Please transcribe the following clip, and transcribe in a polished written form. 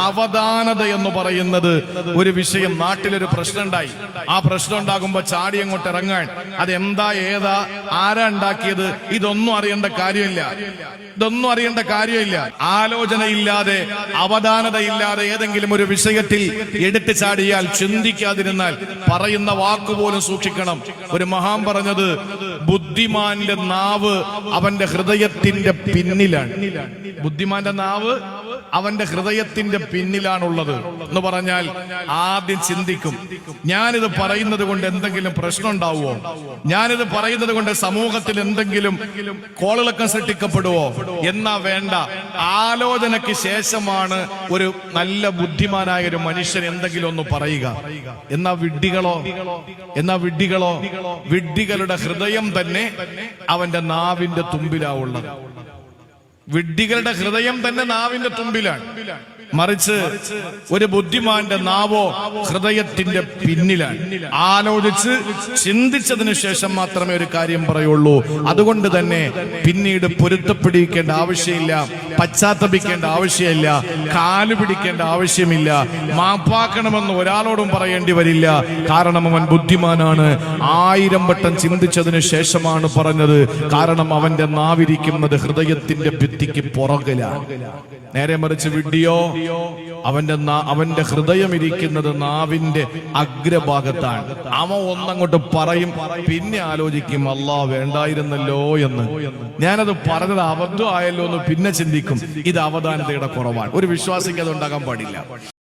അവധാനത എന്ന് പറയുന്നത് ഒരു വിഷയം. നാട്ടിലൊരു പ്രശ്നം ഉണ്ടായി. ആ പ്രശ്നം ഉണ്ടാകുമ്പോ ചാടി അങ്ങോട്ട് ഇറങ്ങാൻ, അതെന്താ ഏതാ ആരാ ഉണ്ടാക്കിയത് ഇതൊന്നും അറിയേണ്ട കാര്യമില്ല. ആലോചനയില്ലാതെ അവധാനതയില്ലാതെ ഏതെങ്കിലും ഒരു വിഷയത്തിൽ എടുത്തു ചാടിയാൽ, ചിന്തിക്കാതിരുന്നാൽ പറയുന്ന വാക്കുപോലും സൂക്ഷിക്കണം. ഒരു മഹാൻ പറഞ്ഞത്, ബുദ്ധിമാന്റെ നാവ് അവന്റെ ഹൃദയത്തിന്റെ പിന്നിലാണ്. ബുദ്ധിമാന്റെ നാവ് അവന്റെ ഹൃദയത്തിന്റെ പിന്നിലാണുള്ളത് എന്ന് പറഞ്ഞാൽ ആദ്യം ചിന്തിക്കും, ഞാനിത് പറയുന്നത് കൊണ്ട് എന്തെങ്കിലും പ്രശ്നം ഉണ്ടാവുമോ, ഞാനിത് പറയുന്നത് കൊണ്ട് സമൂഹത്തിൽ എന്തെങ്കിലും കോളിളക്കം സൃഷ്ടിക്കപ്പെടുവോ എന്നാ വേണ്ട. ആലോചനയ്ക്ക് ശേഷമാണ് ഒരു നല്ല ബുദ്ധിമാനായ ഒരു മനുഷ്യൻ എന്തെങ്കിലും ഒന്ന് പറയുക. എന്നാ വിഡ്ഢികളോ വിഡ്ഢികളുടെ ഹൃദയം തന്നെ അവന്റെ നാവിന്റെ തുമ്പിലാവുള്ളത്. വിഡ്ഢികളുടെ ഹൃദയം തന്നെ നാവിന്റെ തുമ്പിലാണ്. മറിച്ച് ഒരു ബുദ്ധിമാന്റെ നാവോ ഹൃദയത്തിന്റെ പിന്നിലാണ്. ആലോചിച്ച് ചിന്തിച്ചതിനു ശേഷം മാത്രമേ ഒരു കാര്യം പറയുള്ളൂ. അതുകൊണ്ട് തന്നെ പിന്നീട് പൊരുത്തപ്പെടിക്കേണ്ട ആവശ്യമില്ല, പശ്ചാത്തപിക്കേണ്ട ആവശ്യമില്ല, കാലു പിടിക്കേണ്ട ആവശ്യമില്ല, മാപ്പാക്കണമെന്ന് ഒരാളോടും പറയേണ്ടി വരില്ല. കാരണം അവൻ ബുദ്ധിമാനാണ്. 1000 വട്ടം ചിന്തിച്ചതിന് ശേഷമാണ് പറഞ്ഞത്. കാരണം അവന്റെ നാവിരിക്കുന്നത് ഹൃദയത്തിന്റെ ഭിത്തിക്ക് പുറകിലാണ്. നേരെ മറിച്ച് വിഡ്ഢിയോ, അവന്റെ ഹൃദയം ഇരിക്കുന്നത് നാവിന്റെ അഗ്രഭാഗത്താണ്. അവൻ ഒന്നങ്ങോട്ട് പറയും, പിന്നെ ആലോചിക്കും, അല്ലാ വേണ്ടായിരുന്നല്ലോ എന്ന്, ഞാനത് പറഞ്ഞത് അബദ്ധമായല്ലോ എന്ന് പിന്നെ ചിന്തിക്കും. ഇത് അവധാനതയുടെ കുറവാണ്. ഒരു വിശ്വാസിക്ക് അത് ഉണ്ടാകാൻ പാടില്ല.